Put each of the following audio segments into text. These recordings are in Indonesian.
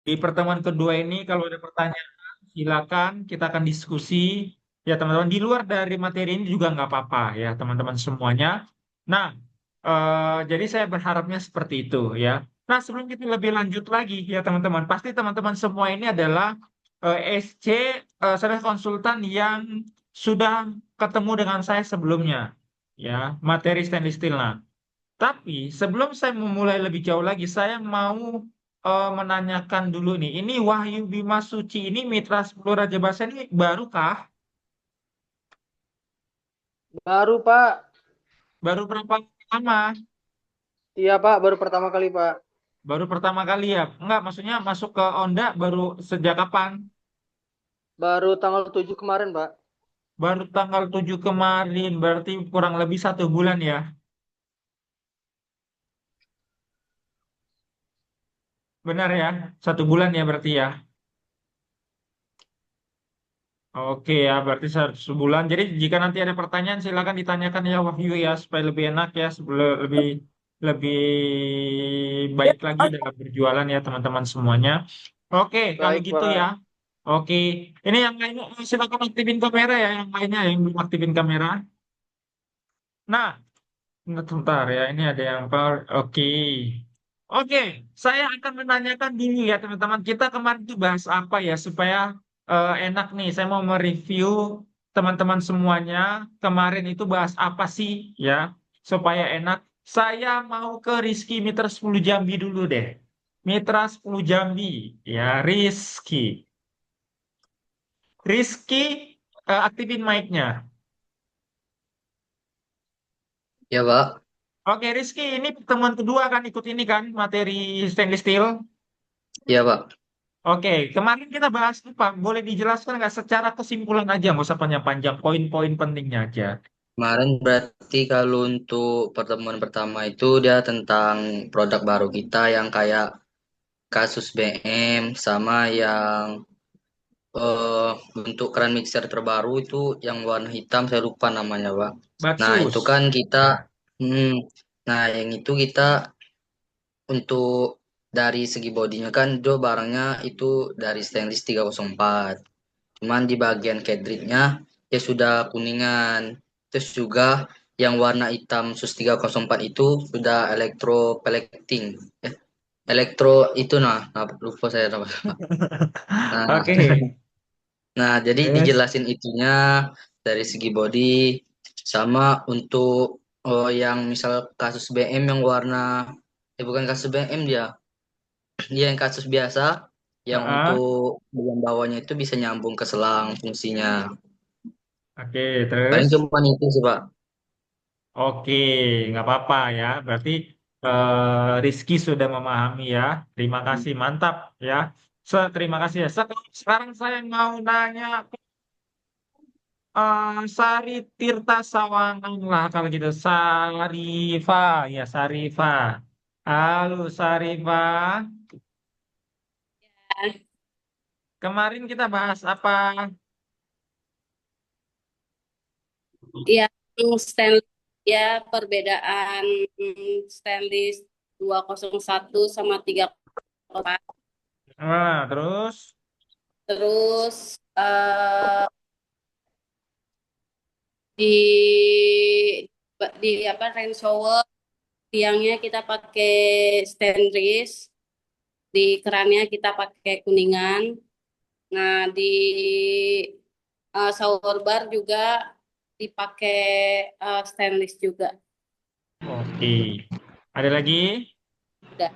Di pertemuan kedua ini kalau ada pertanyaan silakan kita akan diskusi ya teman-teman. Di luar dari materi ini juga nggak apa-apa ya teman-teman semuanya. Nah, jadi saya berharapnya seperti itu ya. Nah, sebelum kita lebih lanjut lagi ya teman-teman, pasti teman-teman semua ini adalah SC serta konsultan yang sudah ketemu dengan saya sebelumnya ya materi stainless steel. Nah, tapi sebelum saya memulai lebih jauh lagi, saya mau menanyakan dulu nih. Ini Wahyu Bima Suci ini Mitra 10 Raja Basa ini baru kah? Baru Pak. Baru berapa lama? Iya Pak, baru pertama kali Pak. Baru pertama kali ya? Enggak, maksudnya masuk ke Onda baru sejak kapan? Baru tanggal 7 kemarin Pak. Baru tanggal 7 kemarin, berarti kurang lebih 1 bulan ya? Benar ya? 1 bulan ya berarti ya? Oke ya, berarti sebulan. Jadi jika nanti ada pertanyaan silakan ditanyakan ya Wahyu ya supaya lebih enak ya, sebelum lebih lebih baik lagi dalam berjualan ya teman-teman semuanya. Oke, kalau Baik gitu ya. Pak. Oke, ini yang lainnya silakan aktifin kamera ya, yang lainnya yang belum aktifin kamera. Nah, sebentar ya, ini ada yang power. Oke. Oke, saya akan menanyakan dulu ya teman-teman. Kita kemarin itu bahas apa ya supaya enak nih. Saya mau mereview teman-teman semuanya. Kemarin itu bahas apa sih ya supaya enak. Saya mau ke Rizky Mitra 10 Jambi dulu deh. Mitra 10 Jambi ya Rizky. Rizky aktifin mic-nya. Ya Pak. Oke Rizky, ini pertemuan kedua kan ikut ini kan materi stainless steel. Ya Pak. Oke, kemarin kita bahas apa? Boleh dijelaskan nggak secara kesimpulan aja, nggak usah panjang-panjang, poin-poin pentingnya aja. Kemarin berarti kalau untuk pertemuan pertama itu dia tentang produk baru kita yang kayak kasus BM sama yang eh untuk keran mixer terbaru itu yang warna hitam saya lupa namanya Pak. Nah itu kan Batsus. kita hmm, nah yang itu kita untuk dari segi bodinya kan do barangnya itu dari stainless 304. Cuman di bagian cartridge-nya ya sudah kuningan. Terus juga yang warna hitam sus 304 itu sudah electroplating. Ya, elektro itu nah lupa saya nama. Nah, Oke, nah jadi terus, dijelasin itunya dari segi body sama untuk yang misal kasus BM yang warna bukan kasus BM dia. Dia yang kasus biasa yang ah, untuk bagian bawahnya itu bisa nyambung ke selang fungsinya. oke, terus, Paling cuma itu sih Pak. oke, nggak apa-apa ya. Berarti Rizky sudah memahami ya. Terima kasih, mantap ya. Terima kasih ya. Sekarang saya mau nanya Sari Tirta Sawangan lah kalau gitu. Sarifa, ya Sarifa. Halo Sarifa. Kemarin kita bahas apa? Ya, stainless ya perbedaan stainless 201 sama 304. Nah, terus? Terus di apa rain shower tiangnya kita pakai stainless, di kerannya kita pakai kuningan. Nah, di shower bar juga dipakai stainless juga. Oke. Ada lagi? Udah.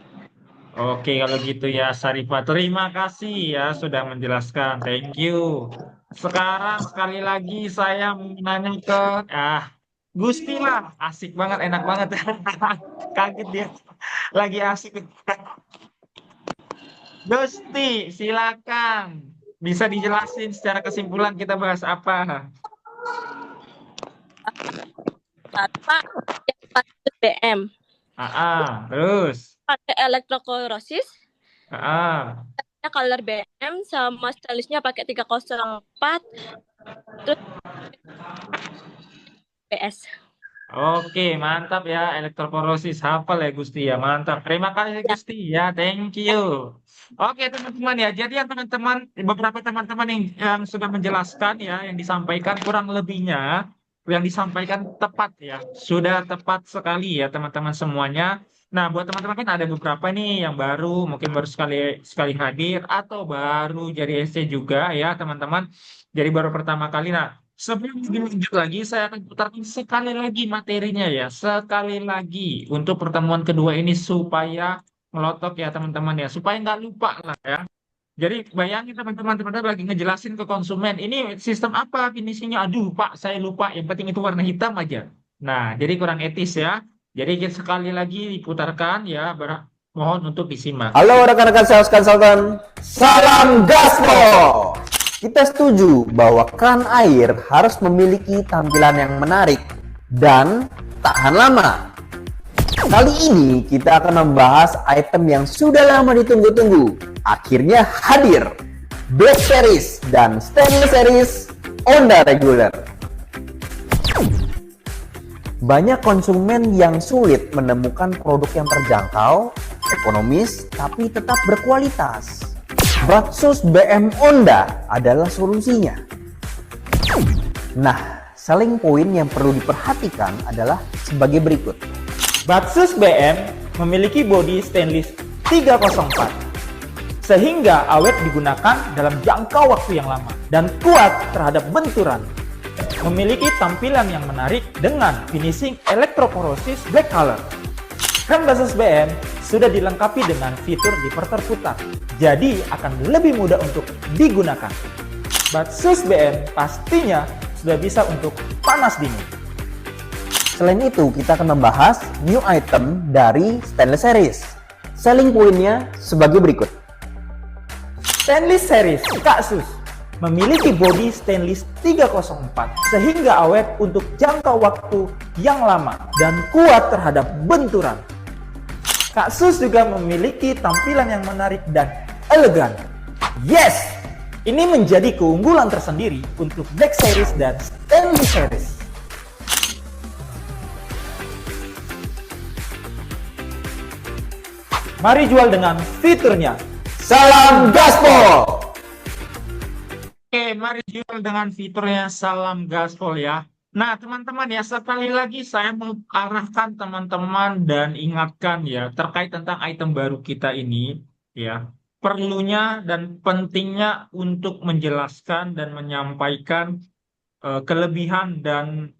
Oke, kalau gitu ya Sarifah. Terima kasih ya sudah menjelaskan. Thank you. Sekarang sekali lagi saya menanya ke ah Gusti lah. Asik banget, enak banget. Kaget dia. Lagi asik. Gusti, silakan. Bisa dijelasin secara kesimpulan kita bahas apa? Pak, yang pakai BM Terus. pakai elektrokorosis, Ah, color BM sama stylishnya pakai 304, terus PS. Oke, mantap ya elektroforesis. Hafal ya Gusti ya, mantap. Terima kasih Ya. Gusti ya, thank you. Oke teman-teman ya, jadi ya teman-teman, beberapa teman-teman yang sudah menjelaskan ya, yang disampaikan kurang lebihnya, yang disampaikan tepat ya, sudah tepat sekali ya teman-teman semuanya. Nah, buat teman-teman kan ada beberapa nih yang baru, mungkin baru sekali sekali hadir atau baru jadi SC juga ya teman-teman. Jadi baru pertama kali. Nah, sebelum lebih lanjut lagi, saya akan putarkan sekali lagi materinya ya. Sekali lagi untuk pertemuan kedua ini supaya melotot ya teman-teman ya. Supaya nggak lupa lah ya. Jadi bayangin teman-teman lagi ngejelasin ke konsumen. Ini sistem apa finishingnya? Aduh Pak, saya lupa. Yang penting itu warna hitam aja. Nah, jadi kurang etis ya. Jadi sekali lagi diputarkan ya. Mohon untuk disimak. Halo rekan-rekan sales consultant, salam gaspol. Kita setuju bahwa keran air harus memiliki tampilan yang menarik dan tahan lama. Kali ini kita akan membahas item yang sudah lama ditunggu-tunggu. Akhirnya hadir, Black Series dan Stainless Series Honda Regular. Banyak konsumen yang sulit menemukan produk yang terjangkau, ekonomis, tapi tetap berkualitas. Batsus BM Honda adalah solusinya. Nah, selling point yang perlu diperhatikan adalah sebagai berikut. Batsus BM memiliki bodi stainless 304 sehingga awet digunakan dalam jangka waktu yang lama dan kuat terhadap benturan. Memiliki tampilan yang menarik dengan finishing elektroforesis black color. Rem Batsus BM sudah dilengkapi dengan fitur diverter putar, jadi akan lebih mudah untuk digunakan. Batsus BM pastinya sudah bisa untuk panas dingin. Selain itu, kita akan membahas new item dari Stainless Series. Selling point-nya sebagai berikut. Stainless Series Kasus memiliki bodi stainless 304 sehingga awet untuk jangka waktu yang lama dan kuat terhadap benturan. Kasus juga memiliki tampilan yang menarik dan elegan. Yes! Ini menjadi keunggulan tersendiri untuk Black Series dan Stainless Series. Mari jual dengan fiturnya. Salam gaspol! Oke, mari jual dengan fiturnya salam gaspol ya. Nah, teman-teman ya, sekali lagi saya mau arahkan teman-teman dan ingatkan ya, terkait tentang item baru kita ini, ya, perlunya dan pentingnya untuk menjelaskan dan menyampaikan kelebihan dan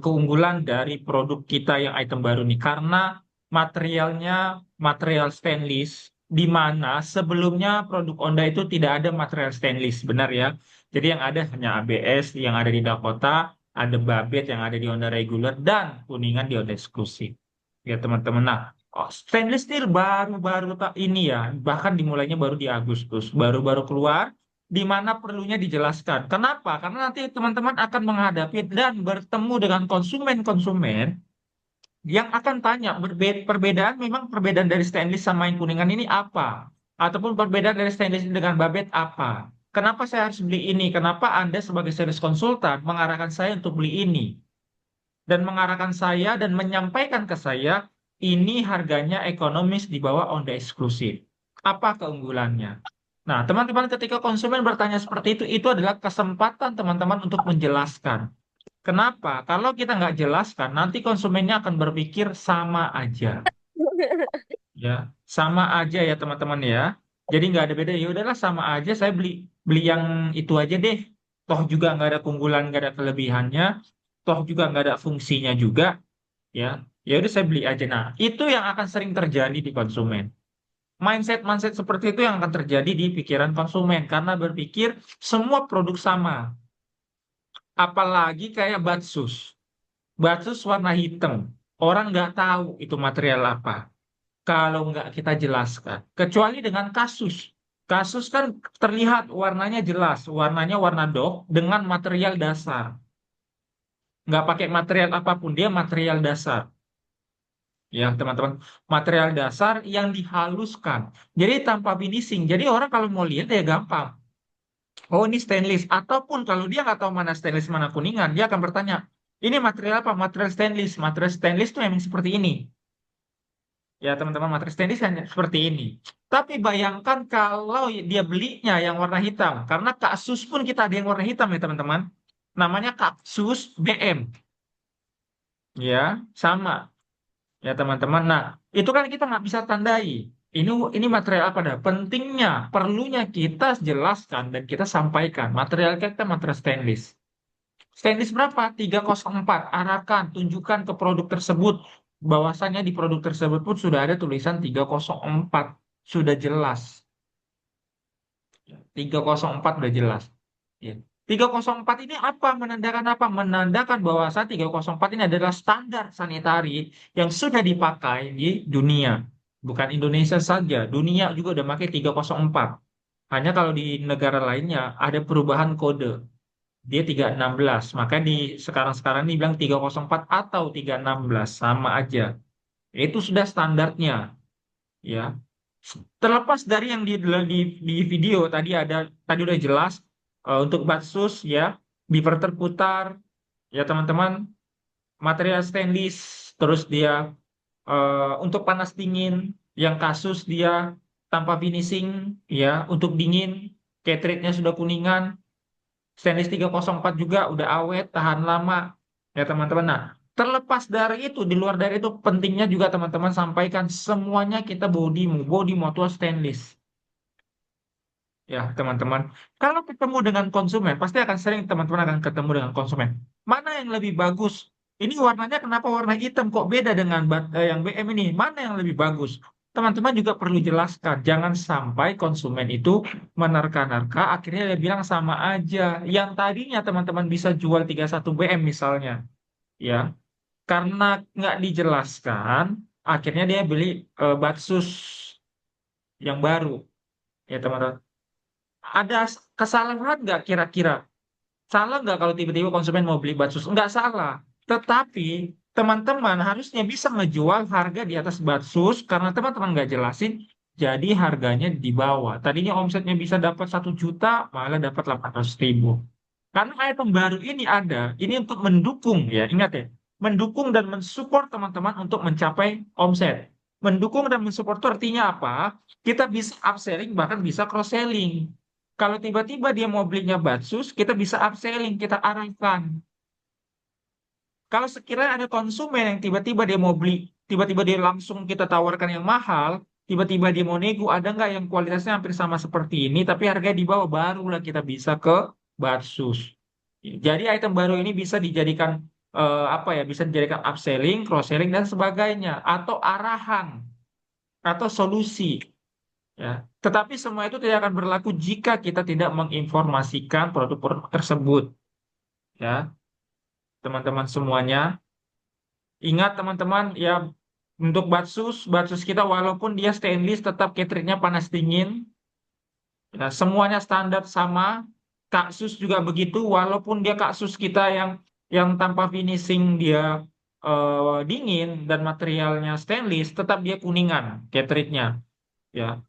keunggulan dari produk kita yang item baru nih. Karena materialnya material stainless, di mana sebelumnya produk Honda itu tidak ada material stainless, benar ya. Jadi yang ada hanya ABS yang ada di Dakota, ada Babet yang ada di Honda Regular, dan kuningan di Honda Exclusive. Ya teman-teman, nah stainless steel baru-baru ini ya, bahkan dimulainya baru di Agustus, baru-baru keluar, di mana perlunya dijelaskan. Kenapa? Karena nanti teman-teman akan menghadapi dan bertemu dengan konsumen-konsumen yang akan tanya perbedaan, memang perbedaan dari stainless sama yang kuningan ini apa? Ataupun perbedaan dari stainless dengan babet apa? Kenapa saya harus beli ini? Kenapa Anda sebagai sales konsultan mengarahkan saya untuk beli ini? Dan mengarahkan saya dan menyampaikan ke saya, ini harganya ekonomis di bawah Honda eksklusif. Apa keunggulannya? Nah, teman-teman ketika konsumen bertanya seperti itu adalah kesempatan teman-teman untuk menjelaskan. Kenapa? Kalau kita nggak jelaskan, nanti konsumennya akan berpikir sama aja. Ya, sama aja ya teman-teman ya. Jadi nggak ada beda. Ya udahlah sama aja. Saya beli beli yang itu aja deh. Toh juga nggak ada keunggulan, nggak ada kelebihannya. Toh juga nggak ada fungsinya juga. Ya, ya udah saya beli aja. Nah, itu yang akan sering terjadi di konsumen. Mindset-mindset seperti itu yang akan terjadi di pikiran konsumen karena berpikir semua produk sama. Apalagi kayak Batsus. Batsus warna hitam. Orang nggak tahu itu material apa. Kalau nggak kita jelaskan. Kecuali dengan kasus. Kasus kan terlihat warnanya jelas. Warnanya warna doff dengan material dasar. Nggak pakai material apapun. Dia material dasar. Ya teman-teman. Material dasar yang dihaluskan. Jadi tanpa finishing. Jadi orang kalau mau lihat ya gampang. Oh ini stainless. Ataupun kalau dia nggak tahu mana stainless mana kuningan. Dia akan bertanya. Ini material apa? Material stainless. Material stainless itu memang seperti ini. Ya teman-teman, material stainless hanya seperti ini. Tapi bayangkan kalau dia belinya yang warna hitam. Karena Kaksus pun kita ada yang warna hitam ya teman-teman. Namanya Kaksus BM. Ya, sama. Ya teman-teman. Nah, itu kan kita nggak bisa tandai. Ini material apa dah? Pentingnya, perlunya kita jelaskan dan kita sampaikan. Material kita material stainless. Stainless berapa? 304. Arahkan, tunjukkan ke produk tersebut. Bahwasannya di produk tersebut pun sudah ada tulisan 304. Sudah jelas. 304 sudah jelas. Ya. 304 ini apa? Menandakan apa? Menandakan bahwa 304 ini adalah standar sanitari yang sudah dipakai di dunia. Bukan Indonesia saja, dunia juga udah pakai 304. Hanya kalau di negara lainnya ada perubahan kode. Dia 316. Makanya di sekarang-sekarang ini bilang 304 atau 316 sama aja. Itu sudah standarnya, ya. Terlepas dari yang di video tadi udah jelas untuk Batsus ya, beaver terputar ya teman-teman, material stainless, terus dia untuk panas dingin yang Kasus dia tanpa finishing ya, untuk dingin cartridge-nya sudah kuningan, stainless 304 juga udah awet, tahan lama ya teman-teman. Nah, terlepas dari itu, di luar dari itu pentingnya juga teman-teman sampaikan semuanya kita body mutual stainless. Ya, teman-teman. Kalau ketemu dengan konsumen, pasti akan sering teman-teman akan ketemu dengan konsumen. Mana yang lebih bagus? Ini warnanya kenapa warna hitam kok beda dengan yang BM ini? Mana yang lebih bagus? Teman-teman juga perlu jelaskan. Jangan sampai konsumen itu menerka-nerka, akhirnya dia bilang sama aja. Yang tadinya teman-teman bisa jual 31 BM misalnya. Ya, karena nggak dijelaskan, akhirnya dia beli Batsus yang baru. Ya, teman-teman. Ada kesalahan nggak kira-kira? Salah nggak kalau tiba-tiba konsumen mau beli Batsus? Nggak salah. Tetapi teman-teman harusnya bisa ngejual harga di atas Batsus karena teman-teman nggak jelasin, jadi harganya di bawah. Tadinya omsetnya bisa dapat 1 juta, malah dapat 800.000. Karena item baru ini ada, ini untuk mendukung ya, ingat ya, mendukung dan mensupport teman-teman untuk mencapai omset. Mendukung dan mensupport itu artinya apa? Kita bisa upselling, bahkan bisa cross selling. Kalau tiba-tiba dia mau belinya Batsus, kita bisa upselling, kita arahkan. Kalau sekiranya ada konsumen yang tiba-tiba dia mau beli, tiba-tiba dia langsung kita tawarkan yang mahal, tiba-tiba dia mau nego, ada nggak yang kualitasnya hampir sama seperti ini, tapi harganya di bawah, barulah kita bisa ke Batsus. Jadi item baru ini bisa dijadikan apa ya? Bisa dijadikan upselling, cross selling dan sebagainya, atau arahan, atau solusi. Ya, tetapi semua itu tidak akan berlaku jika kita tidak menginformasikan produk-produk tersebut. Ya, teman-teman semuanya. Ingat teman-teman, ya untuk Batsus kita walaupun dia stainless tetap cartridge-nya panas dingin. Nah, semuanya standar sama. Kaksus juga begitu, walaupun dia Kaksus kita yang tanpa finishing dia dingin dan materialnya stainless, tetap dia kuningan cartridge-nya. Ya,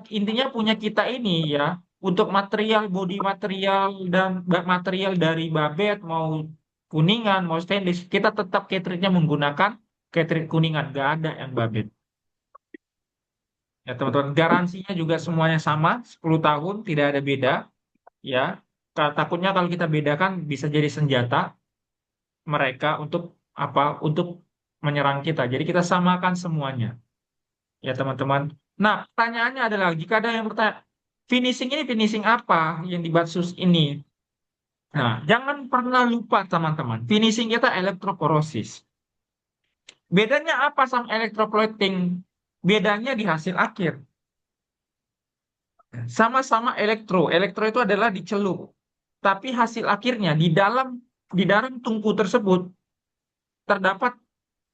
intinya punya kita ini ya untuk material body material dan material dari babet mau kuningan mau stainless kita tetap cartridge-nya menggunakan cartridge kuningan, gak ada yang babet ya teman-teman. Garansinya juga semuanya sama 10 tahun, tidak ada beda ya. Takutnya kalau kita bedakan bisa jadi senjata mereka untuk apa, untuk menyerang kita, jadi kita samakan semuanya ya teman-teman. Nah, pertanyaannya adalah jika ada yang bertanya, finishing ini finishing apa yang di Batsus ini? Nah, jangan pernah lupa teman-teman, finishing kita elektroforosis. Bedanya apa sama electroplating? Bedanya di hasil akhir. Sama-sama elektro itu adalah dicelup. Tapi hasil akhirnya di dalam tungku tersebut terdapat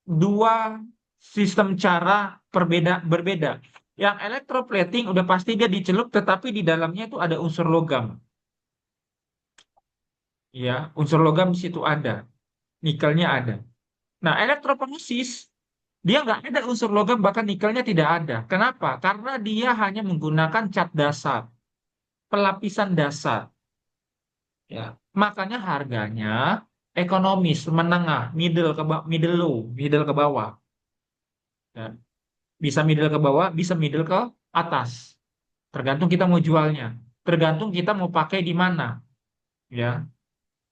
dua sistem cara berbeda. Yang electroplating udah pasti dia dicelup, tetapi di dalamnya itu ada unsur logam. Ya, unsur logam di situ ada, nikelnya ada. Nah, elektroforesis dia nggak ada unsur logam, bahkan nikelnya tidak ada. Kenapa? Karena dia hanya menggunakan cat dasar, pelapisan dasar. Ya, makanya harganya ekonomis, menengah, middle low, middle ke bawah. Ya. Bisa middle ke bawah, bisa middle ke atas. Tergantung kita mau jualnya. Tergantung kita mau pakai di mana. Ya.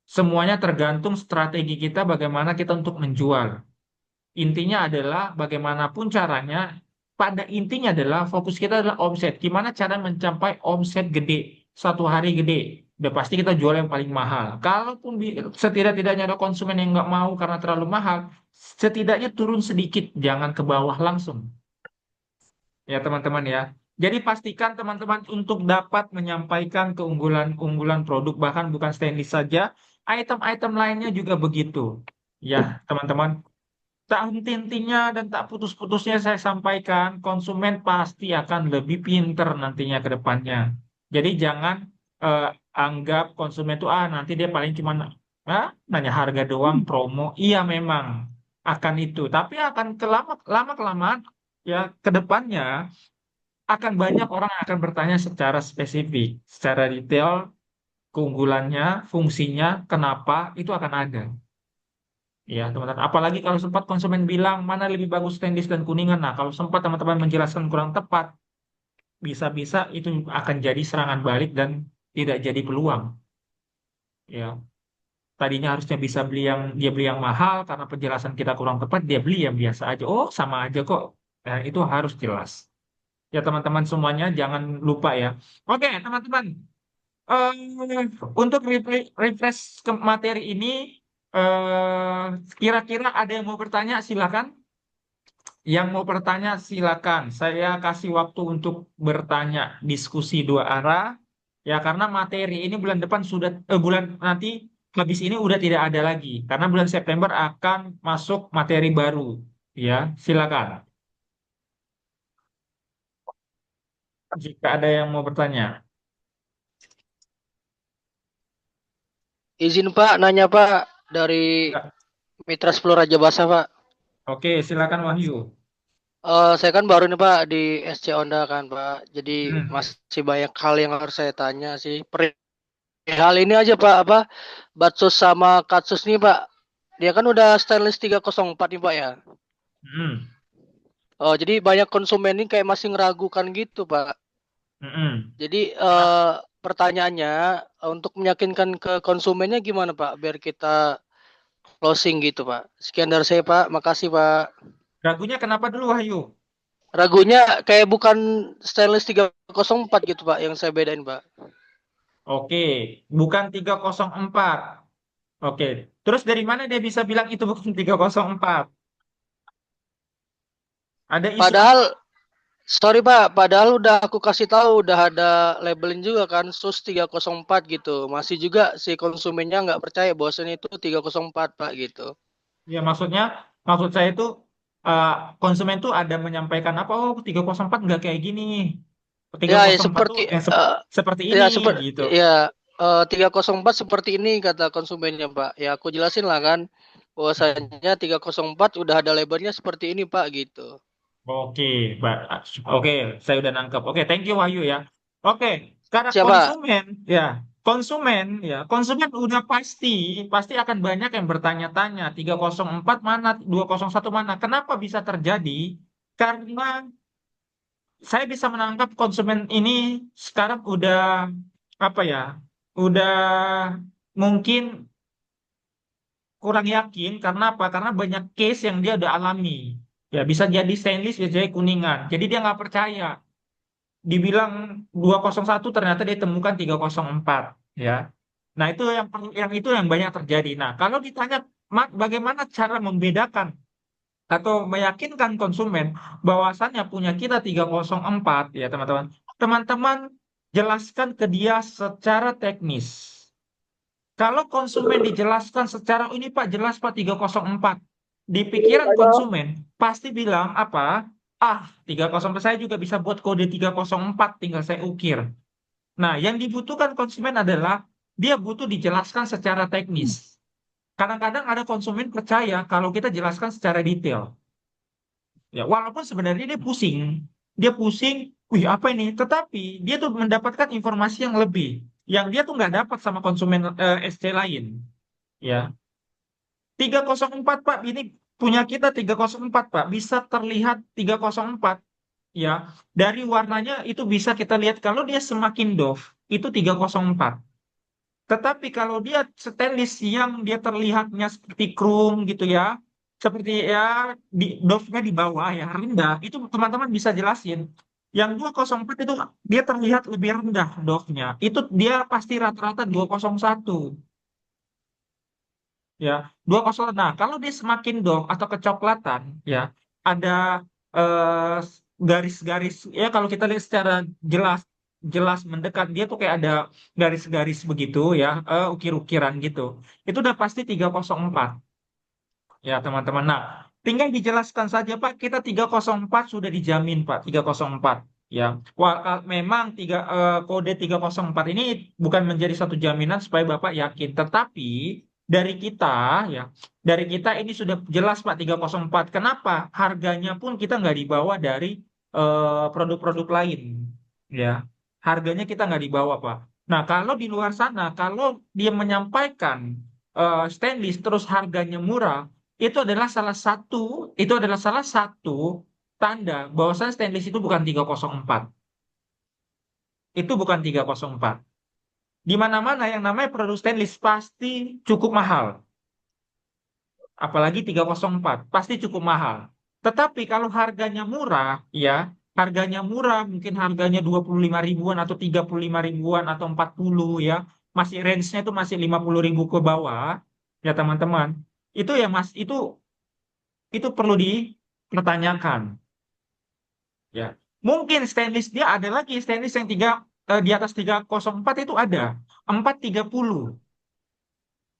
Semuanya tergantung strategi kita bagaimana kita untuk menjual. Intinya adalah bagaimanapun caranya, pada intinya adalah fokus kita adalah omset. Gimana cara mencapai omset gede, satu hari gede. Udah pasti kita jual yang paling mahal. Kalaupun setidak-tidaknya ada konsumen yang nggak mau karena terlalu mahal, setidaknya turun sedikit, jangan ke bawah langsung. Ya teman-teman ya. Jadi pastikan teman-teman untuk dapat menyampaikan keunggulan-unggulan produk, bahkan bukan Stanley saja, item-item lainnya juga begitu. Ya teman-teman. Tak henti-hentinya dan tak putus-putusnya saya sampaikan, konsumen pasti akan lebih pinter nantinya ke depannya. Jadi jangan eh, anggap konsumen itu nanti dia paling cuma nanya harga doang, promo. Iya memang akan itu, tapi akan lama kelamaan ya ke depannya akan banyak orang yang akan bertanya secara spesifik, secara detail, keunggulannya, fungsinya, kenapa itu akan ada. Ya, teman-teman. Apalagi kalau sempat konsumen bilang mana lebih bagus Standish dan Kuningan. Nah, kalau sempat teman-teman menjelaskan kurang tepat, bisa-bisa itu akan jadi serangan balik dan tidak jadi peluang. Ya, tadinya harusnya bisa beli yang mahal karena penjelasan kita kurang tepat, dia beli yang biasa aja. Oh, sama aja kok. Nah, itu harus jelas. Ya, teman-teman semuanya jangan lupa ya. Oke, teman-teman. Untuk refresh ke materi ini, kira-kira ada yang mau bertanya, silakan. Yang mau bertanya, silakan. Saya kasih waktu untuk bertanya, diskusi dua arah. Ya, karena materi ini bulan depan bulan nanti habis ini udah tidak ada lagi. Karena bulan September akan masuk materi baru. Ya, silakan. Jika ada yang mau bertanya. Izin Pak, nanya Pak dari Ya. Mitra 10 Raja Basa Pak. Oke, silakan Wahyu. Saya kan baru nih Pak di SC Onda kan Pak. Jadi Hmm. masih banyak hal yang harus saya tanya sih. Hal ini aja Pak, Batsus sama Katsus nih Pak. Dia kan udah stainless 304 nih Pak ya. Hmm. Jadi banyak konsumen ini kayak masih ngeragukan gitu Pak. Hmm. Jadi pertanyaannya untuk meyakinkan ke konsumennya gimana Pak biar kita closing gitu Pak. Sekian dari saya Pak, makasih Pak. Ragunya kenapa dulu Wahyu? Ragunya kayak bukan stainless 304 gitu Pak yang saya bedain Pak. Oke, bukan 304. Oke, terus dari mana dia bisa bilang itu bukan 304? Ada isu Padahal apa? sorry Pak, padahal udah aku kasih tahu udah ada labelin juga kan SUS 304 gitu. Masih juga si konsumennya nggak percaya bahwasannya itu 304 Pak gitu. Ya maksud saya itu eh, konsumen tuh ada menyampaikan apa? Oh, 304 nggak kayak gini. Ya, ya 304 tuh seperti yang seperti ini ya seperti gitu. ya 304 seperti ini kata konsumennya Pak. Ya aku jelasin lah kan bahwasanya 304 udah ada labelnya seperti ini Pak gitu. Oke, Mbak. Oke, saya udah nangkep. Oke, thank you Wahyu ya. Oke, sekarang Siapa? konsumen udah pasti akan banyak yang bertanya-tanya 304 mana, 201 mana. Kenapa bisa terjadi? Karena saya bisa menangkap konsumen ini sekarang udah apa ya? Udah mungkin kurang yakin karena apa? Karena banyak case yang dia udah alami. Ya, bisa jadi stainless, bisa jadi kuningan. Jadi dia nggak percaya. Dibilang 201 ternyata dia temukan 304 ya. Nah, itu yang banyak terjadi. Nah, kalau ditanya bagaimana cara membedakan atau meyakinkan konsumen bahwasannya punya kita 304 ya, teman-teman. Teman-teman jelaskan ke dia secara teknis. Kalau konsumen dijelaskan secara ini Pak jelas Pak 304. Di pikiran konsumen pasti bilang apa? 304 saya juga bisa buat kode 304 tinggal saya ukir. Nah, yang dibutuhkan konsumen adalah dia butuh dijelaskan secara teknis. Kadang-kadang ada konsumen percaya kalau kita jelaskan secara detail. Ya, walaupun sebenarnya dia pusing. Dia pusing, wih apa ini? Tetapi dia tuh mendapatkan informasi yang lebih. Yang dia tuh nggak dapat sama konsumen SC lain. Ya, 304 Pak, ini punya kita 304 Pak, bisa terlihat 304 ya. Dari warnanya itu bisa kita lihat kalau dia semakin doff itu 304. Tetapi kalau dia stainless yang dia terlihatnya seperti chrome gitu ya, seperti ya di doff-nya di bawah ya rendah, itu teman-teman bisa jelasin. Yang 204 itu dia terlihat lebih rendah doff-nya. Itu dia pasti rata-rata 201 ya. 201. Nah, kalau dia semakin doff atau kecoklatan ya, ada eh, garis-garis ya kalau kita lihat secara jelas jelas mendekat dia tuh kayak ada garis-garis begitu ya, ukir-ukiran gitu. Itu udah pasti 304 ya teman-teman. Nah, tinggal dijelaskan saja Pak, kita 304 sudah dijamin Pak, 304 ya. Wah, memang kode 304 ini bukan menjadi satu jaminan supaya Bapak yakin, tetapi dari kita ya, dari kita ini sudah jelas Pak 304. Kenapa? Harganya pun kita nggak dibawa dari produk-produk lain ya. Harganya kita nggak dibawa Pak. Nah, kalau di luar sana, kalau dia menyampaikan stainless terus harganya murah, itu adalah salah satu tanda bahwasanya stainless itu bukan 304. Itu bukan 304. Di mana-mana yang namanya produk stainless pasti cukup mahal. Apalagi 304, pasti cukup mahal. Tetapi kalau harganya murah, ya, harganya murah, mungkin harganya 25 ribuan atau 35 ribuan atau 40 ya, masih range-nya itu masih 50 ribu ke bawah, ya teman-teman. Itu ya Mas, itu perlu dipertanyakan. Ya, mungkin stainless dia ada lagi stainless yang di atas 304 itu ada 430,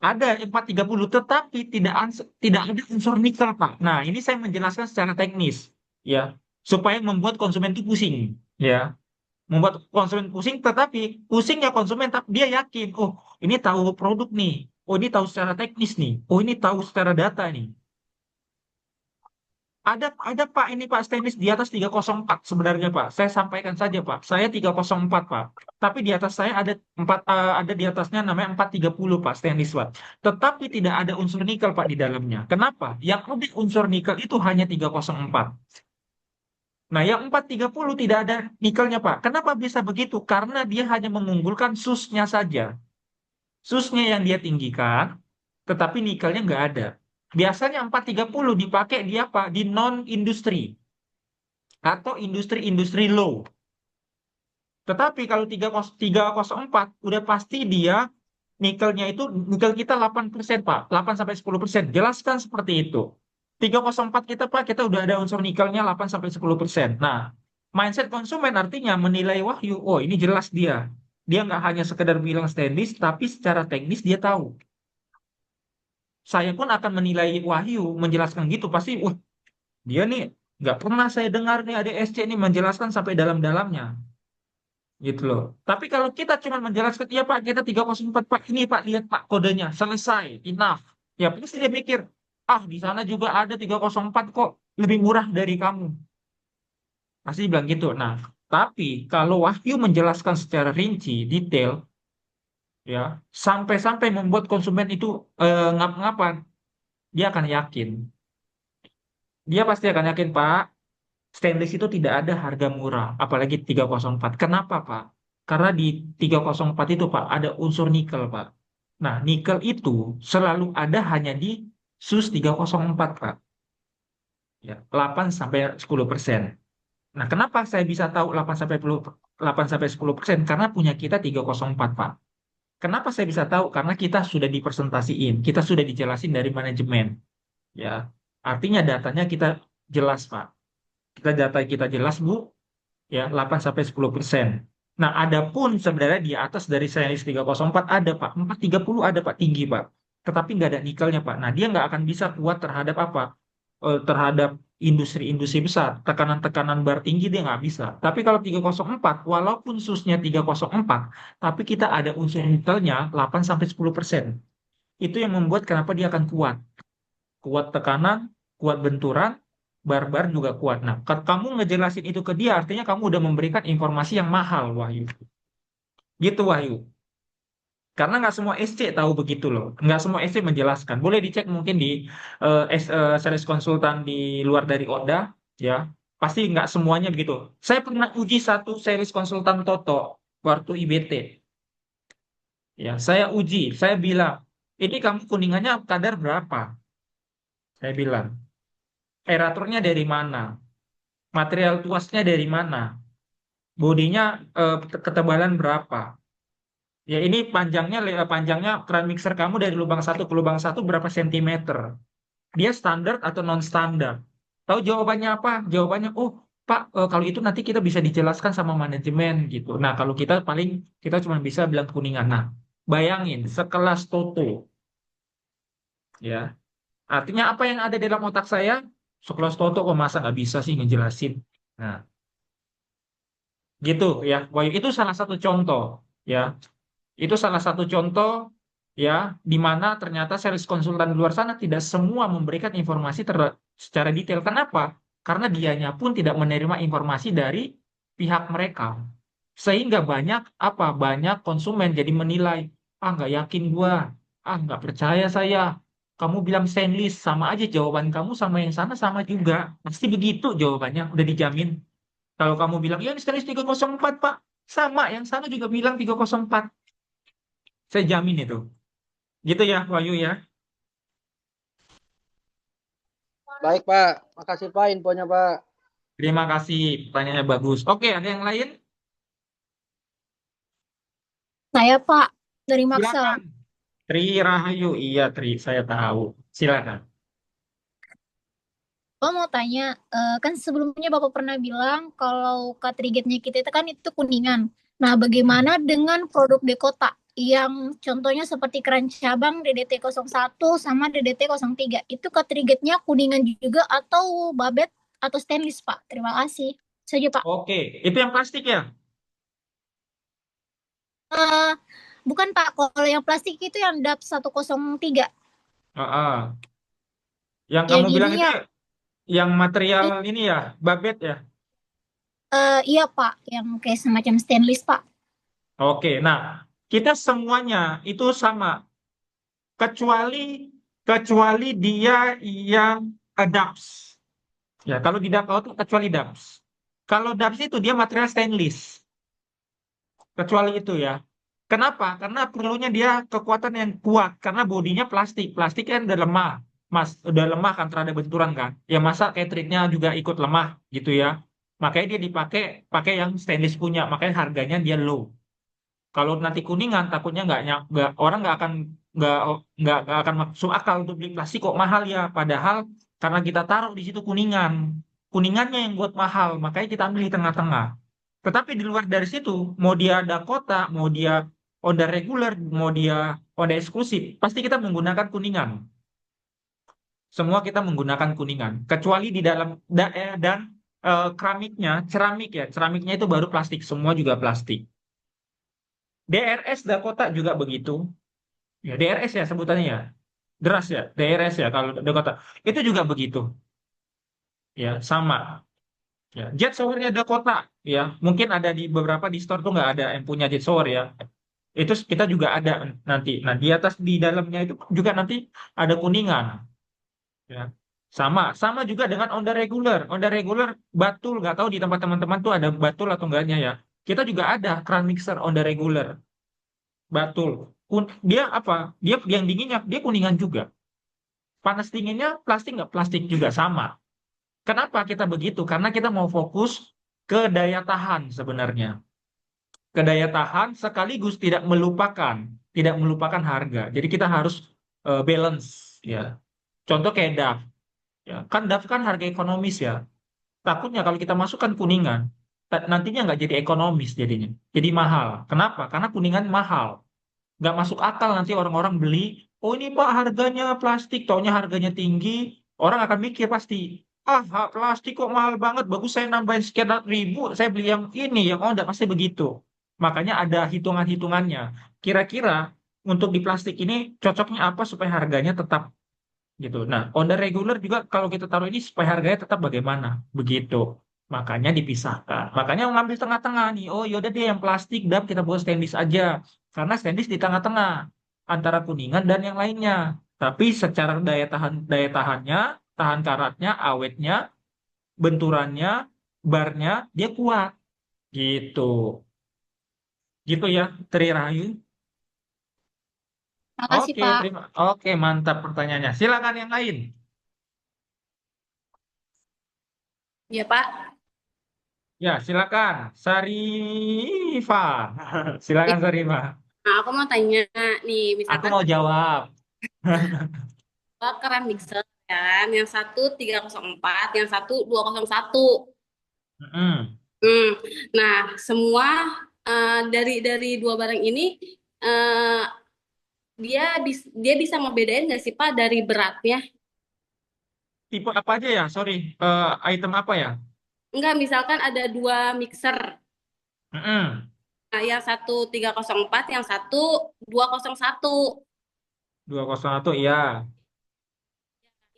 ada 430, tetapi tidak ada unsur nikel Pak. Nah, ini saya menjelaskan secara teknis ya, supaya membuat konsumen itu pusing ya, membuat konsumen pusing, tetapi pusingnya konsumen tapi dia yakin, oh ini tahu produk nih, oh ini tahu secara teknis nih, oh ini tahu secara data nih. Ada Pak, ini Pak stainless di atas 304 sebenarnya Pak. Saya sampaikan saja Pak. Saya 304 Pak. Tapi di atas saya ada di atasnya namanya 430 Pak stainless Pak. Tetapi tidak ada unsur nikel Pak di dalamnya. Kenapa? Yang ada unsur nikel itu hanya 304. Nah, yang 430 tidak ada nikelnya Pak. Kenapa bisa begitu? Karena dia hanya mengunggulkan susnya saja. Susnya yang dia tinggikan, tetapi nikelnya nggak ada. Biasanya 430 dipakai di apa? Di non-industri atau industri-industri low. Tetapi kalau 304 udah pasti dia nikelnya itu nikel kita 8% Pak, 8 sampai 10%. Jelaskan seperti itu. 304 kita Pak, kita udah ada unsur nikelnya 8 sampai 10%. Nah, mindset konsumen artinya menilai wahyu, oh ini jelas dia. Dia nggak hanya sekedar bilang stainless, tapi secara teknis dia tahu. Saya pun akan menilai wahyu, menjelaskan gitu, pasti, wah dia nih nggak pernah saya dengar nih ADSC ini menjelaskan sampai dalam-dalamnya. Gitu loh. Tapi kalau kita cuma menjelaskan, ya Pak, kita 304 Pak, ini Pak, lihat Pak kodenya, selesai, enough. Ya pasti dia mikir, ah di sana juga ada 304 kok, lebih murah dari kamu. Pasti bilang gitu. Nah, tapi kalau Wahyu menjelaskan secara rinci, detail, ya, sampai-sampai membuat konsumen itu ngap-ngapan, dia akan yakin. Dia pasti akan yakin, Pak, stainless itu tidak ada harga murah, apalagi 304. Kenapa, Pak? Karena di 304 itu, Pak, ada unsur nikel, Pak. Nah, nikel itu selalu ada hanya di SUS 304, Pak. Ya, 8 sampai 10%. Nah, kenapa saya bisa tahu 8 sampai 10%? Karena punya kita 304, Pak. Kenapa saya bisa tahu? Karena kita sudah dipresentasiin, kita sudah dijelasin dari manajemen. Ya, artinya datanya kita jelas, Pak. Data kita jelas, Bu, ya 8 sampai 10%. Nah, adapun sebenarnya di atas dari series 304 ada Pak, 430 ada Pak tinggi Pak. Tetapi nggak ada nikelnya Pak. Nah, dia nggak akan bisa kuat terhadap apa? Terhadap industri-industri besar. Tekanan-tekanan bar tinggi dia nggak bisa. Tapi kalau 304, walaupun susnya 304, tapi kita ada unsur nikelnya 8 sampai 10%. Itu yang membuat kenapa dia akan kuat. Kuat tekanan, kuat benturan, barbar juga kuat. Nah, kamu ngejelasin itu ke dia, artinya kamu udah memberikan informasi yang mahal, Wahyu. Gitu, Wahyu. Karena nggak semua SC tahu begitu loh. Nggak semua SC menjelaskan. Boleh dicek mungkin di sales konsultan di luar dari Oda, ya. Pasti nggak semuanya begitu. Saya pernah uji satu sales konsultan Toto waktu IBT. Ya, saya uji. Saya bilang, ini kamu kuningannya kadar berapa? Saya bilang, aeratornya dari mana? Material tuasnya dari mana? Bodinya ketebalan berapa? Ya ini panjangnya keran mixer kamu dari lubang satu ke lubang satu berapa sentimeter? Dia standar atau non standar? Tahu jawabannya apa? Jawabannya, oh Pak, kalau itu nanti kita bisa dijelaskan sama manajemen gitu. Nah kalau kita cuma bisa bilang kuningan. Nah bayangin sekelas Toto, ya artinya apa yang ada dalam otak saya? Sekelas Toto kok masa nggak bisa sih ngejelasin? Nah gitu ya. Wah, itu salah satu contoh ya. Itu salah satu contoh ya di mana ternyata sales konsultan di luar sana tidak semua memberikan informasi secara detail. Kenapa? Karena dianya pun tidak menerima informasi dari pihak mereka. Sehingga banyak konsumen jadi menilai, ah nggak yakin gua, ah nggak percaya saya. Kamu bilang stainless, sama aja jawaban kamu sama yang sana sama juga. Pasti begitu jawabannya, udah dijamin. Kalau kamu bilang, ya ini stainless 304 Pak. Sama, yang sana juga bilang 304. Saya jamin itu. Gitu ya, Wahyu ya. Baik, Pak. Makasih, Pak, infonya, Pak. Terima kasih, pertanyaannya bagus. Oke, ada yang lain? Saya Pak dari Maksel. Silakan. Tri Rahayu, iya Tri, saya tahu. Silakan. Bapak mau tanya, kan sebelumnya Bapak pernah bilang kalau Katrigetnya kita itu kan itu kuningan. Nah, bagaimana dengan produk Dekota yang contohnya seperti keran cabang DDT-01 sama DDT-03? Itu Katrigetnya kuningan juga atau babet atau stainless, Pak? Terima kasih. Saja, Pak. Oke, itu yang plastik ya? Eh, bukan, Pak. Kalau yang plastik itu yang DAP 103. Ah, Yang Yang kamu bilang itu ininya, yang material ini ya, babet ya? iya, Pak. Yang kayak semacam stainless, Pak. Oke, nah kita semuanya itu sama, kecuali dia yang adapts. Ya, kalau di Dakota kecuali DAPS. Kalau DAPS itu dia material stainless. Kecuali itu ya. Kenapa? Karena perlunya dia kekuatan yang kuat. Karena bodinya plastik. Plastik kan udah lemah. Mas, udah lemah kan terhadap benturan kan. Ya masa catering-nya juga ikut lemah gitu ya. Makanya dia pakai yang stainless punya. Makanya harganya dia low. Kalau nanti kuningan takutnya orang nggak nggak akan masuk akal untuk beli plastik kok mahal ya. Padahal karena kita taruh di situ kuningannya yang buat mahal, makanya kita ambil di tengah-tengah. Tetapi di luar dari situ, mau dia Dakota, mau dia Honda reguler, mau dia Honda eksklusif, pasti kita menggunakan kuningan. Semua kita menggunakan kuningan, kecuali di dalam dan ceramiknya itu baru plastik, semua juga plastik. DRS Dakota juga begitu. Ya, DRS ya sebutannya ya. Deras ya, DRS ya kalau Dakota. Itu juga begitu. Ya, sama. Ya, jet showernya Dakota ya. Mungkin ada di beberapa di store tuh nggak ada yang punya jet shower ya. Itu kita juga ada nanti. Nah, di atas di dalamnya itu juga nanti ada kuningan. Ya. Sama juga dengan Honda reguler. Honda reguler batul, nggak tahu di tempat teman-teman tuh ada batul atau enggaknya ya. Kita juga ada keran mixer Honda reguler. Batul. Dia apa? Dia yang dinginnya dia kuningan juga. Panas dinginnya plastik nggak plastik juga sama. Kenapa kita begitu? Karena kita mau fokus ke daya tahan sebenarnya. Ke daya tahan sekaligus tidak melupakan harga. Jadi kita harus balance ya. Contoh kayak DAF. Ya, kan DAF kan harga ekonomis ya. Takutnya kalau kita masukkan kuningan, nantinya nggak jadi ekonomis jadinya. Jadi mahal. Kenapa? Karena kuningan mahal. Nggak masuk akal nanti orang-orang beli, oh ini Pak harganya plastik, taunya harganya tinggi, orang akan mikir pasti, plastik kok mahal banget, bagus saya nambahin sekian ribu, saya beli yang ini, yang Honda, pasti begitu. Makanya ada hitungan-hitungannya. Kira-kira untuk di plastik ini cocoknya apa supaya harganya tetap gitu. Nah, Honda reguler juga kalau kita taruh ini supaya harganya tetap bagaimana, begitu. Makanya dipisahkan. Makanya ngambil tengah-tengah nih. Oh, yaudah deh yang plastik, dap kita buat stainless aja. karena stainless di tengah-tengah antara kuningan dan yang lainnya. Tapi secara daya tahannya, tahan karatnya, awetnya, benturannya, barnya dia kuat gitu. Gitu ya, Tri Rahayu. Makasih, Oke, Pak. oke, mantap pertanyaannya. Silakan yang lain. Ya, Pak. Ya, silakan. Syarifah. Silakan Syarifah. Nah, aku mau tanya nih, Aku misalkan mau jawab. keran mixer kan, yang satu 304, yang satu 201. Mm-mm. Nah, semua dari dua barang ini eh, dia bisa membedain nggak sih Pak dari beratnya? Tipe apa aja ya? Sorry, item apa ya? Enggak, misalkan ada dua mixer. Mm-mm. Nah, yang satu 304, yang satu 201. 201, iya.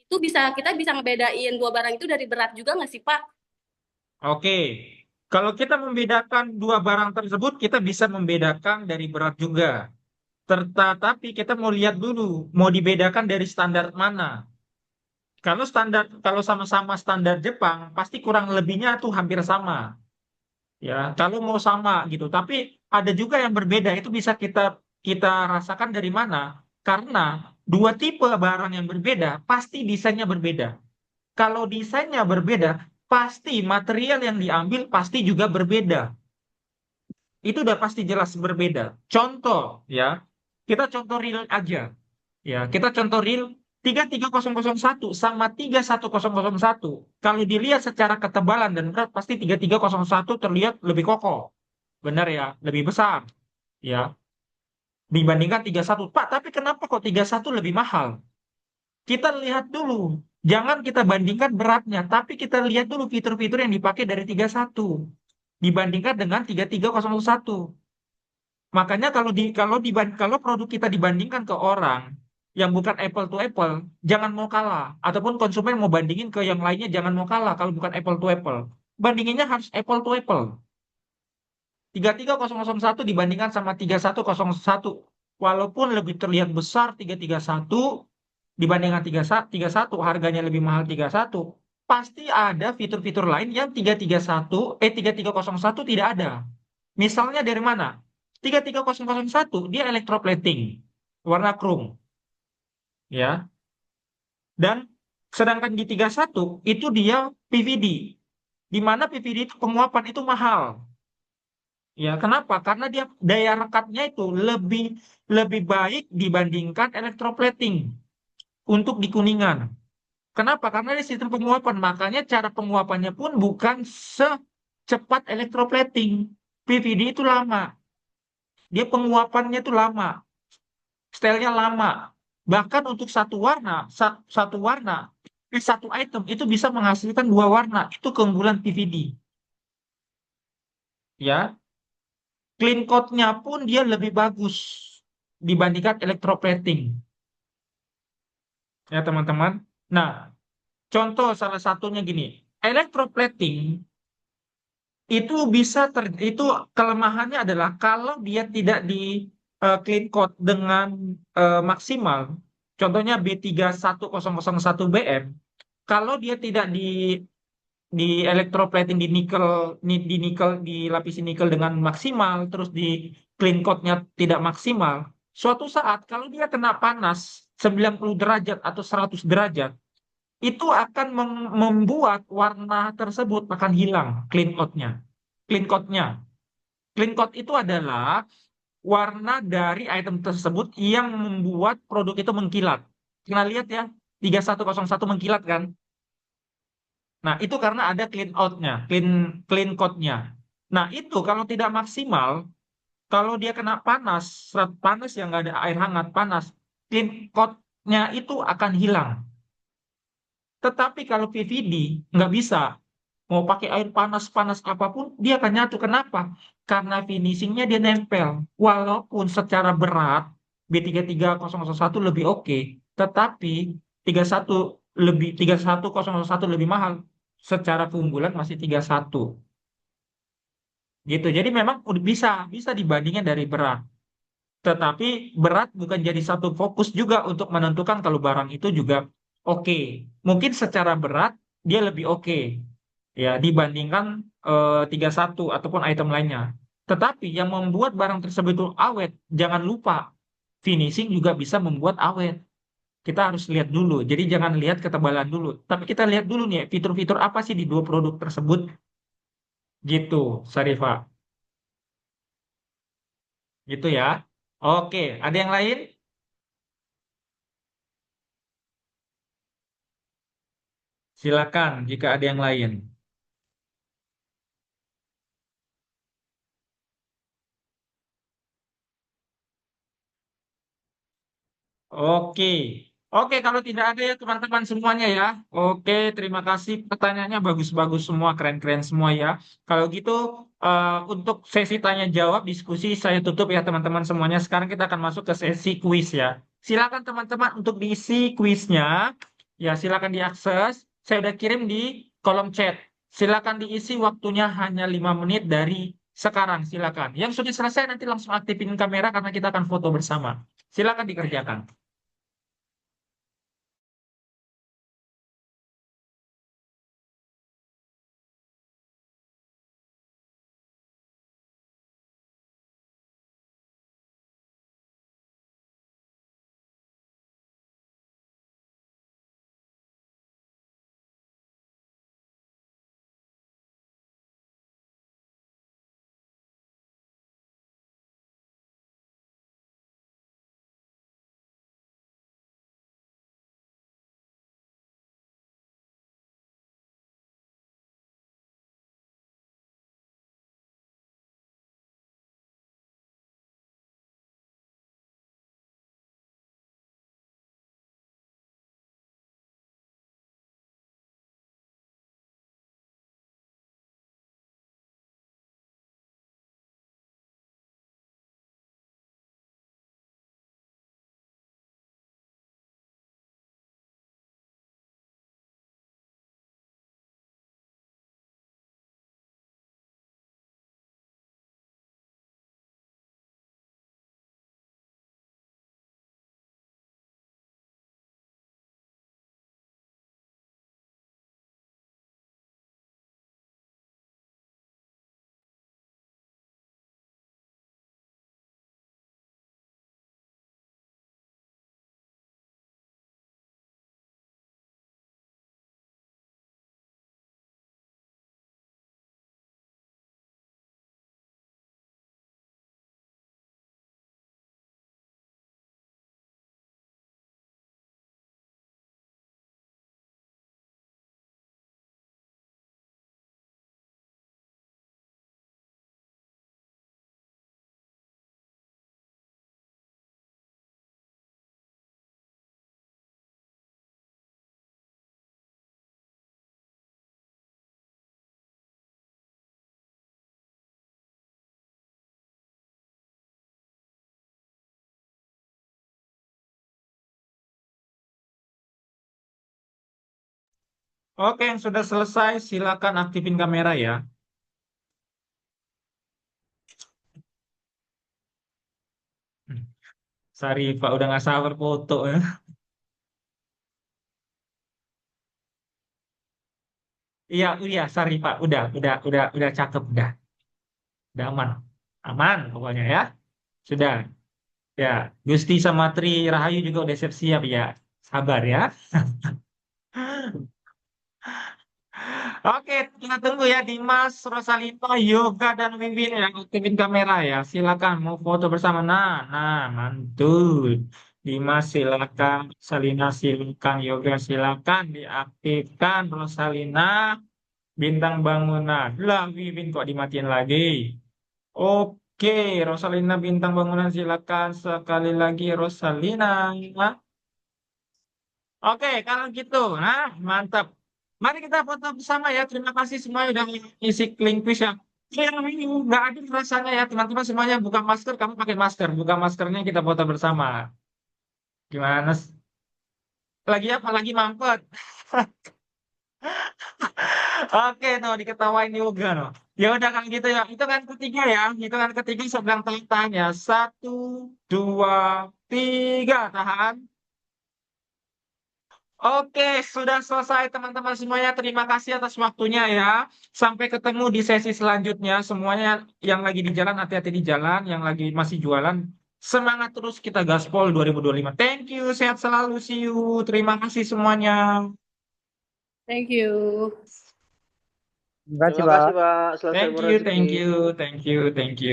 Itu kita bisa ngebedain dua barang itu dari berat juga nggak sih Pak? Oke. Kalau kita membedakan dua barang tersebut, kita bisa membedakan dari berat juga. Tetapi kita mau lihat dulu, mau dibedakan dari standar mana. Kalau sama-sama standar Jepang, pasti kurang lebihnya tuh hampir sama. Ya, kalau mau sama gitu. Tapi ada juga yang berbeda. Itu bisa kita kita rasakan dari mana? Karena dua tipe barang yang berbeda, pasti desainnya berbeda. Kalau desainnya berbeda, pasti material yang diambil pasti juga berbeda. Itu udah pasti jelas berbeda. Contoh ya, kita contoh real aja. Ya, kita contoh real 33001 sama 31001. Kalau dilihat secara ketebalan dan berat, pasti 3301 terlihat lebih kokoh. Benar ya, lebih besar. Ya, dibandingkan 31. Pak, tapi kenapa kok 31 lebih mahal? Kita lihat dulu. Jangan kita bandingkan beratnya, tapi kita lihat dulu fitur-fitur yang dipakai dari 31 dibandingkan dengan 3301. Makanya kalau produk kita dibandingkan ke orang yang bukan apple to apple, jangan mau kalah. Ataupun konsumen mau bandingin ke yang lainnya, jangan mau kalah kalau bukan apple to apple. Bandinginnya harus apple to apple. 33001 dibandingkan sama 3101. Walaupun lebih terlihat besar 331 dibandingkan 331, harganya lebih mahal 31. Pasti ada fitur-fitur lain yang 3301 tidak ada. Misalnya dari mana? 33001 dia electroplating warna chrome ya. Dan sedangkan di 31 itu dia PVD. Di mana PVD itu penguapan itu mahal. Ya, kenapa? Karena dia daya rekatnya itu lebih lebih baik dibandingkan electroplating untuk di Kuningan. Kenapa? Karena di sistem penguapan, makanya cara penguapannya pun bukan secepat electroplating. PVD itu lama. Dia penguapannya itu lama, stylenya lama. Bahkan untuk satu item itu bisa menghasilkan dua warna. Itu keunggulan PVD. Ya, clean coat-nya pun dia lebih bagus dibandingkan electroplating. Ya, teman-teman. Nah, contoh salah satunya gini. Electroplating itu kelemahannya adalah kalau dia tidak di clean coat dengan maksimal, contohnya B31001 BM, kalau dia tidak di electroplating di nikel dilapisi nikel dengan maksimal, terus di clean coatnya tidak maksimal, suatu saat kalau dia kena panas 90 derajat atau 100 derajat, itu akan membuat warna tersebut akan hilang clean coatnya. Clean coatnya. Clean coat itu adalah warna dari item tersebut yang membuat produk itu mengkilat. Kita lihat ya, 3101 mengkilat kan? Nah, itu karena ada clean out-nya, clean coat-nya. Nah, itu kalau tidak maksimal, kalau dia kena panas, serat panas yang nggak ada air hangat, panas, clean coat-nya itu akan hilang. Tetapi kalau PVD nggak bisa. Mau pakai air panas-panas apapun, dia akan nyatu. Kenapa? Karena finishingnya dia nempel. Walaupun secara berat, B33001 lebih oke, tetapi 31 31001 lebih mahal. Secara keunggulan masih 31. Gitu. Jadi memang bisa dibandingkan dari berat. Tetapi berat bukan jadi satu fokus juga untuk menentukan kalau barang itu juga oke. Mungkin secara berat dia lebih oke ya dibandingkan 31 ataupun item lainnya. Tetapi yang membuat barang tersebut itu awet, jangan lupa finishing juga bisa membuat awet. Kita harus lihat dulu. Jadi jangan lihat ketebalan dulu, tapi kita lihat dulu nih fitur-fitur apa sih di dua produk tersebut gitu, Sarifah. Gitu ya. Oke, ada yang lain? Silakan jika ada yang lain. Oke. Oke, kalau tidak ada ya teman-teman semuanya ya. Oke, terima kasih. Pertanyaannya bagus-bagus semua, keren-keren semua ya. Kalau gitu, untuk sesi tanya jawab diskusi saya tutup ya teman-teman semuanya. Sekarang kita akan masuk ke sesi kuis ya. Silakan teman-teman untuk diisi kuisnya. Ya, silakan diakses. Saya udah kirim di kolom chat. Silakan diisi, waktunya hanya 5 menit dari sekarang. Silakan. Yang sudah selesai nanti langsung aktifin kamera karena kita akan foto bersama. Silakan dikerjakan. Oke, yang sudah selesai, silakan aktifin kamera ya. Sorry, Pak, udah nggak sabar foto ya. Iya, iya, sorry Pak, udah cakep, udah aman, aman pokoknya ya. Sudah, ya. Gusti sama Tri Rahayu juga udah siap-siap ya. Sabar ya. Oke, kita tunggu ya Dimas, Rosalito, Yoga, dan Wiwin yang aktifin kamera ya. Silakan mau foto bersama. Nah, mantul. Dimas silakan, Rosalina silakan, Yoga silakan diaktifkan. Rosalina, bintang bangunan. Lah, Wiwin kok dimatiin lagi? Oke, Rosalina bintang bangunan silakan sekali lagi Rosalina. Oke, kalau gitu, nah mantap. Mari kita foto bersama ya. Terima kasih semuanya udah isi link quiz ya. Yang ini nggak adil rasanya ya teman-teman semuanya buka masker, kamu pakai masker, buka maskernya kita foto bersama. Gimana? Lagi apa? Lagi mampet. Oke, tuh diketawain juga, no. Ya udah kalau gitu ya. Hitungan ketiga ya. Hitungan ketiga saya bilang tahan ya. 1, 2, 3. Tahan. Oke, sudah selesai teman-teman semuanya. Terima kasih atas waktunya ya. Sampai ketemu di sesi selanjutnya. Semuanya yang lagi di jalan, hati-hati di jalan. Yang lagi masih jualan, semangat terus kita gaspol 2025. Thank you, sehat selalu. See you. Terima kasih semuanya. Thank you. Terima kasih, Terima kasih Pak. Pak. Selalu Thank you, thank you, thank you, thank you.